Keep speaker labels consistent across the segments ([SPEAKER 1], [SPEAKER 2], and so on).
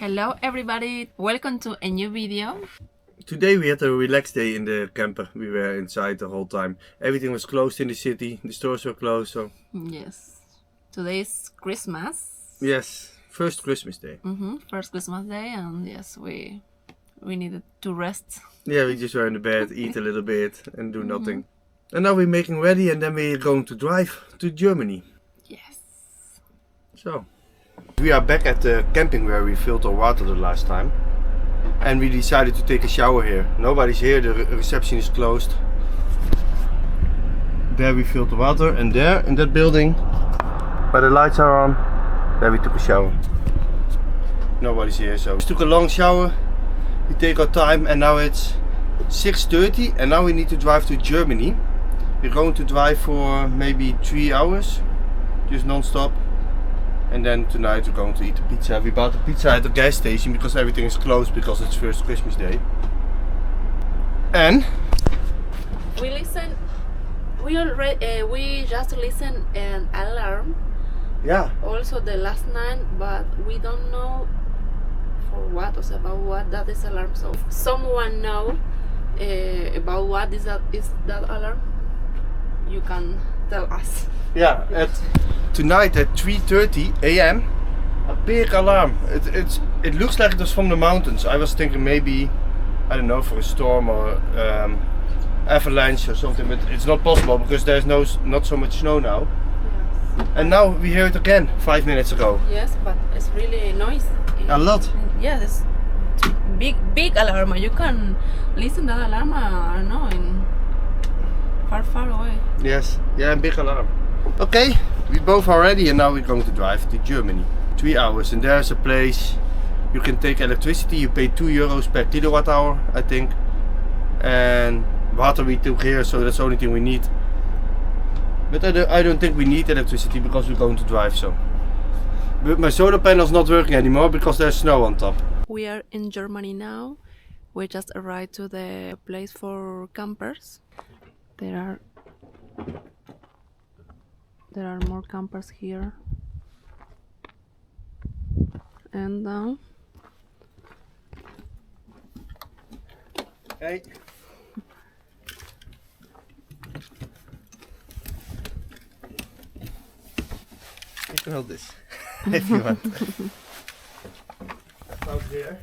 [SPEAKER 1] Hello everybody, welcome to a new video.
[SPEAKER 2] Today we had a relaxed day in the camper. We were inside the whole time. Everything was closed in the city, the stores were closed, so...
[SPEAKER 1] Yes, today is Christmas.
[SPEAKER 2] Yes, first Christmas day.
[SPEAKER 1] First Christmas day, and yes, we needed to rest.
[SPEAKER 2] Yeah, we just were in the bed, eat a little bit and do nothing. And now we're making ready and then we're going to drive to Germany.
[SPEAKER 1] Yes.
[SPEAKER 2] So, we are back at the camping where we filled our water the last time. And we decided to take a shower here. Nobody's here, the reception is closed. There we filled the water, and there in that building, where the lights are on, there we took a shower. Nobody's here, so we took a long shower. We take our time, and now it's 6:30, and now we need to drive to Germany. We're going to drive for maybe 3 hours, just non-stop. And then tonight we're going to eat the pizza. We bought the pizza at the gas station because everything is closed because it's first Christmas day. And
[SPEAKER 1] we just listened an alarm.
[SPEAKER 2] yeah,
[SPEAKER 1] Also the last night, but we don't know for what or about what that is alarm. So if someone know about what is that alarm, you can tell us.
[SPEAKER 2] yeah. Tonight at 3:30 a.m. a big alarm. It looks like it was from the mountains. I was thinking maybe, I don't know, for a storm or avalanche or something, but it's not possible because there's not so much snow now.
[SPEAKER 1] Yes.
[SPEAKER 2] And now we hear it again 5 minutes ago.
[SPEAKER 1] Yes, but it's really noisy.
[SPEAKER 2] A lot.
[SPEAKER 1] Yes, it's big alarm. You can listen that alarm, I don't know, in far away.
[SPEAKER 2] Yes, yeah, big alarm. Okay, we both are ready and now we're going to drive to Germany. 3 hours, and there's a place you can take electricity. You pay €2 per kilowatt hour, I think. And water we took here, so that's the only thing we need. But I don't think we need electricity because we're going to drive, so. But my solar panel's not working anymore because there's snow on top.
[SPEAKER 1] We are in Germany now. We just arrived to the place for campers. There are more campers here. And now
[SPEAKER 2] Hey. You can hold this if you want. Out there.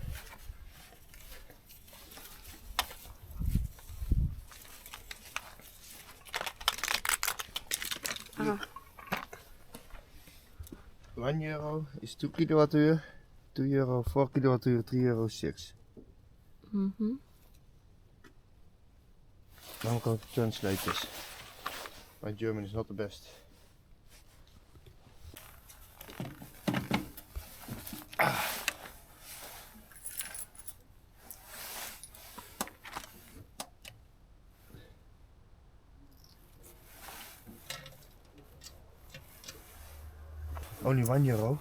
[SPEAKER 2] €1 is 2 kilowattuur, €2 4 kilowattuur, €3.06. Now I'm going to translate this. My German is not the best. Only €1.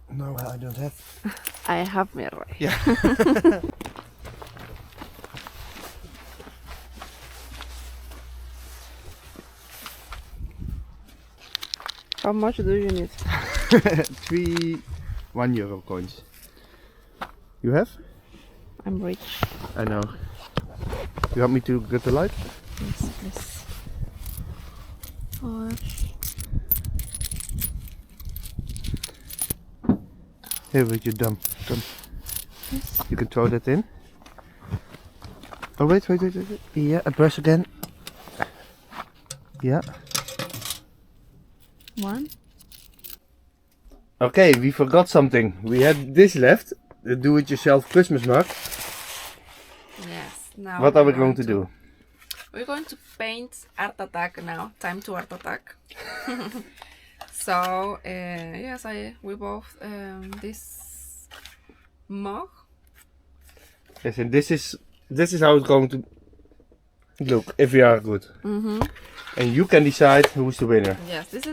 [SPEAKER 2] No, I don't have.
[SPEAKER 1] I have meer.
[SPEAKER 2] Yeah.
[SPEAKER 1] How much do you need?
[SPEAKER 2] 3 €1 coins. You have?
[SPEAKER 1] I'm rich.
[SPEAKER 2] I know. You want me to get the light?
[SPEAKER 1] Yes, please. Oh.
[SPEAKER 2] Here with your dumb. Come.
[SPEAKER 1] Yes.
[SPEAKER 2] You can throw that in. Oh wait. Yeah, a brush again. Yeah.
[SPEAKER 1] 1.
[SPEAKER 2] Okay, we forgot something. We had this left. The do-it-yourself Christmas mug.
[SPEAKER 1] Yes. Now.
[SPEAKER 2] What are we going to do?
[SPEAKER 1] We're going to paint Art Attack now. Time to Art Attack. So yes, we both this mug.
[SPEAKER 2] Yes, and this is how it's going to look if we are good. And you can decide who's the winner.
[SPEAKER 1] Yes, this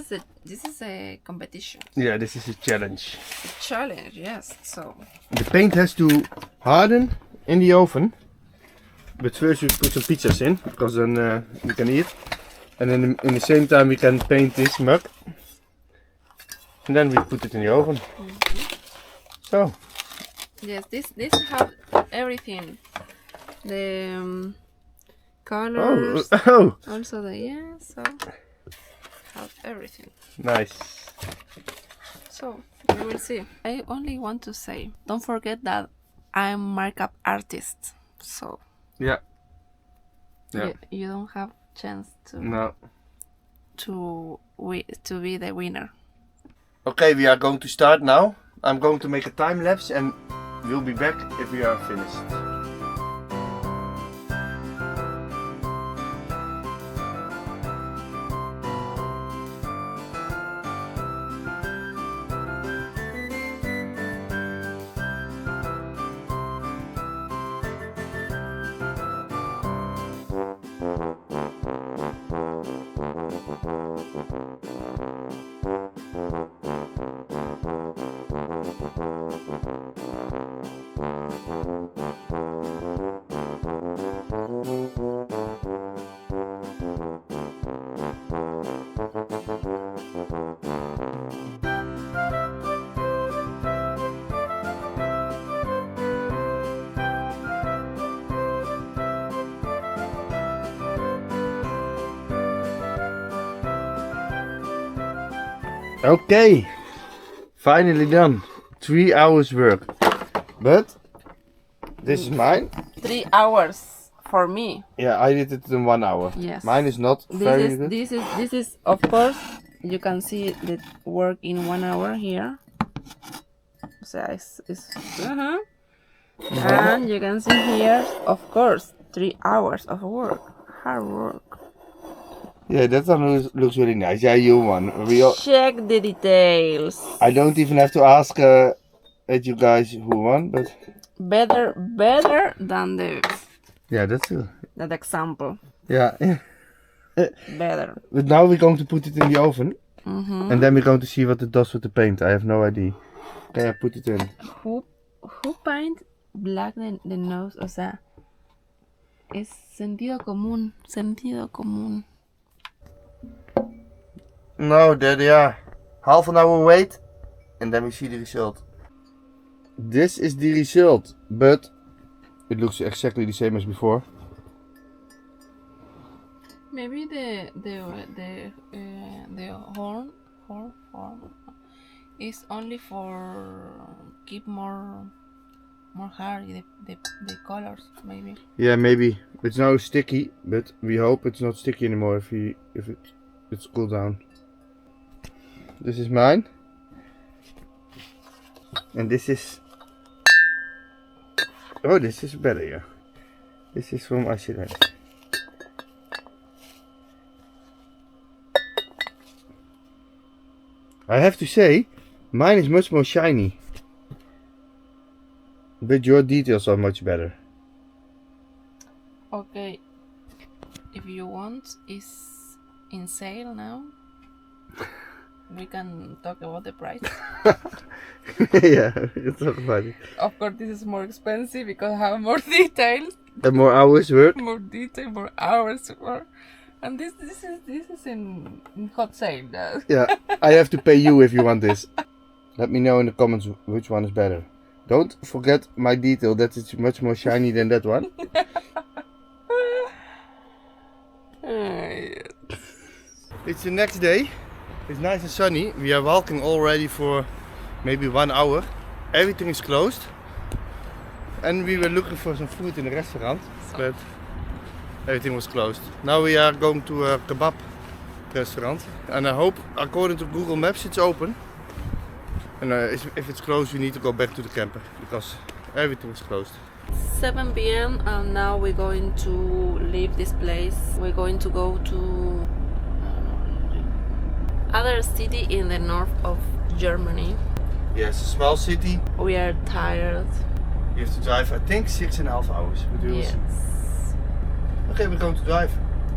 [SPEAKER 1] is a competition.
[SPEAKER 2] Yeah, this is a challenge.
[SPEAKER 1] A challenge, yes. So
[SPEAKER 2] The paint has to harden in the oven. But first we put some pizzas in, because then we can eat. And then in the same time we can paint this mug. and then we put it in the oven. So.
[SPEAKER 1] Yes, this have everything. The colors.
[SPEAKER 2] Oh.
[SPEAKER 1] Also the so have everything.
[SPEAKER 2] Nice.
[SPEAKER 1] So we will see. I only want to say, don't forget that I'm markup artist. So
[SPEAKER 2] Yeah.
[SPEAKER 1] you don't have chance to
[SPEAKER 2] No.
[SPEAKER 1] to be the winner.
[SPEAKER 2] Okay, we are going to start now. I'm going to make a time lapse and we'll be back if we are finished. Okay, finally done. 3 hours work. But this is mine.
[SPEAKER 1] 3 hours for me.
[SPEAKER 2] Yeah, I did it in 1 hour.
[SPEAKER 1] Yes.
[SPEAKER 2] Mine is not very good.
[SPEAKER 1] This is of course you can see the work in 1 hour here. So and you can see here, of course, 3 hours of work, hard work.
[SPEAKER 2] Yeah, that one looks really nice. Yeah, you won.
[SPEAKER 1] Check the details.
[SPEAKER 2] I don't even have to ask at you guys who won, but
[SPEAKER 1] better than the
[SPEAKER 2] yeah, that's good.
[SPEAKER 1] that example.
[SPEAKER 2] Yeah.
[SPEAKER 1] Better.
[SPEAKER 2] But now we're going to put it in the oven, and then we're going to see what it does with the paint. I have no idea. Okay, I put it in.
[SPEAKER 1] Who paint black the nose? O sea, es sentido común.
[SPEAKER 2] No, Daddy, yeah. Half an hour wait, and then we see the result. This is the result, but it looks exactly the same as before.
[SPEAKER 1] Maybe the horn is only for keep more hard the colors, maybe.
[SPEAKER 2] Yeah, maybe it's now sticky, but we hope it's not sticky anymore if it's cooled down. This is mine, and this is this is better. Yeah, this is from Ashira. I have to say, mine is much more shiny, but your details are much better.
[SPEAKER 1] Okay, if you want, it's in sale now. We can talk about the price.
[SPEAKER 2] Yeah, it's not funny.
[SPEAKER 1] Of course, this is more expensive because I have more details.
[SPEAKER 2] And more hours work.
[SPEAKER 1] More detail, more hours work. And this is in hot sale.
[SPEAKER 2] Yeah, I have to pay you if you want this. Let me know in the comments which one is better. Don't forget my detail, that it's much more shiny than that one. It's the next day. It's nice and sunny. We are walking already for maybe 1 hour. Everything is closed. And we were looking for some food in the restaurant, but everything was closed. Now we are going to a kebab restaurant. And I hope, according to Google Maps, it's open. And if it's closed, we need to go back to the camper because everything is closed.
[SPEAKER 1] 7 p.m. and now we're going to leave this place. We're going to go to other city in the north of Germany.
[SPEAKER 2] Yes, a small city.
[SPEAKER 1] We are tired.
[SPEAKER 2] You have to drive, I think, 6.5 hours. But we will see.
[SPEAKER 1] Yes.
[SPEAKER 2] Okay, we're going to drive.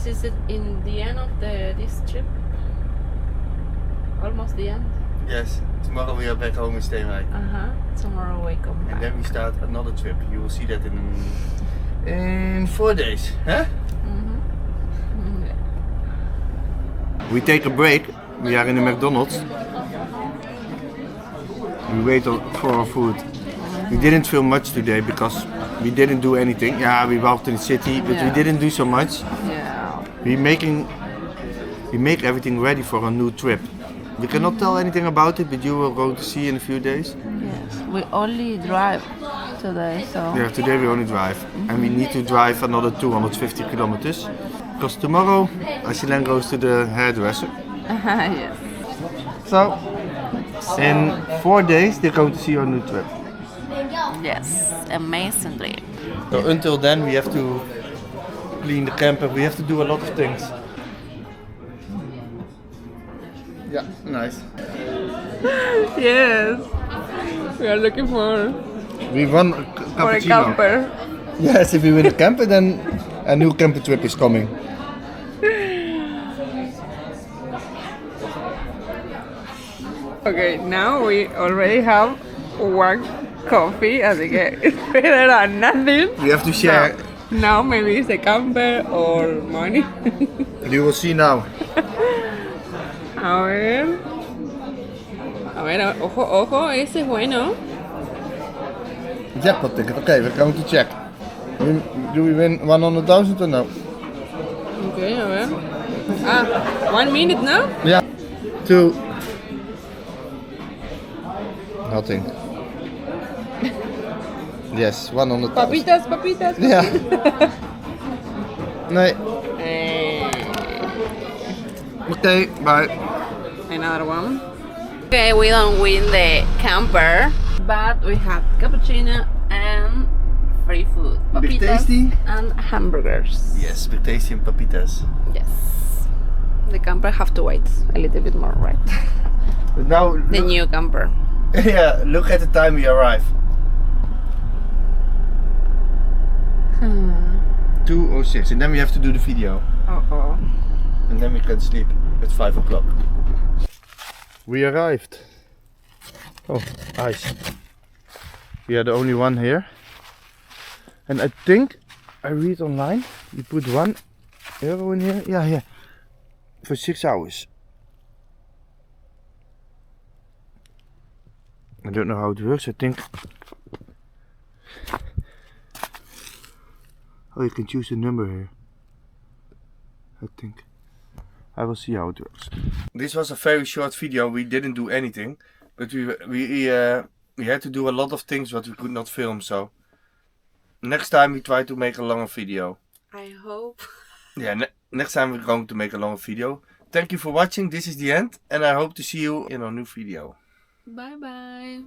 [SPEAKER 1] Is it in the end of this trip? Almost the end?
[SPEAKER 2] Yes. Tomorrow we are back home in Steenwijk.
[SPEAKER 1] Tomorrow we come back.
[SPEAKER 2] And then we start another trip. You will see that in 4 days. Huh? We take a break. We are in the McDonald's. We wait for our food. We didn't film much today because we didn't do anything. Yeah, we walked in the city, but we didn't do so much.
[SPEAKER 1] Yeah.
[SPEAKER 2] We make everything ready for a new trip. We cannot tell anything about it, but you will go to see in a few days.
[SPEAKER 1] Yes. We only drive today, so.
[SPEAKER 2] Yeah, today we only drive. And we need to drive another 250 kilometers. Because tomorrow, Ashilen goes to the hairdresser.
[SPEAKER 1] Yes.
[SPEAKER 2] So, in 4 days, they're going to see our new trip.
[SPEAKER 1] Yes. Amazingly.
[SPEAKER 2] So until then, we have to clean the camper. We have to do a lot of things. Yeah, nice.
[SPEAKER 1] Yes. We are looking for
[SPEAKER 2] We won a
[SPEAKER 1] for a
[SPEAKER 2] cappuccino.
[SPEAKER 1] camper.
[SPEAKER 2] Yes, if we win a camper, then a new camper trip is coming.
[SPEAKER 1] Okay, now we already have one coffee, así que it's better than nothing.
[SPEAKER 2] We have to share.
[SPEAKER 1] Now maybe it's a camper or money.
[SPEAKER 2] You will see now.
[SPEAKER 1] A ver. A ver, ojo, ojo, ese es bueno.
[SPEAKER 2] Jackpot ticket. Okay, we're going to check. Do we win 100,000 or no?
[SPEAKER 1] Okay, a ver. Ah, 1 minute now?
[SPEAKER 2] Yeah. 2. Nothing. Yes, 100,000.
[SPEAKER 1] Papitas, papitas.
[SPEAKER 2] Yeah. Nee. Okay, bye.
[SPEAKER 1] Another one. Okay, we don't win the camper, but we have cappuccino and free food.
[SPEAKER 2] Big
[SPEAKER 1] Papitas
[SPEAKER 2] tasty.
[SPEAKER 1] and hamburgers.
[SPEAKER 2] Yes, big tasty and papitas.
[SPEAKER 1] Yes. The camper have to wait a little bit more, right?
[SPEAKER 2] But now,
[SPEAKER 1] The
[SPEAKER 2] look,
[SPEAKER 1] new camper.
[SPEAKER 2] yeah, look at the time we arrive. 2:06, and then we have to do the video.
[SPEAKER 1] Uh-oh.
[SPEAKER 2] And then we can sleep at 5 o'clock. We arrived. Oh, ice. We are the only one here. And I think I read online, you put €1 in here. Yeah. For 6 hours. I don't know how it works, I think. Oh, you can choose a number here. I think. I will see how it works. This was a very short video. We didn't do anything, but we had to do a lot of things what we could not film. So next time we try to make a longer video.
[SPEAKER 1] I hope.
[SPEAKER 2] Yeah, next time we're going to make a longer video. Thank you for watching. This is the end, and I hope to see you in our new video.
[SPEAKER 1] Bye bye.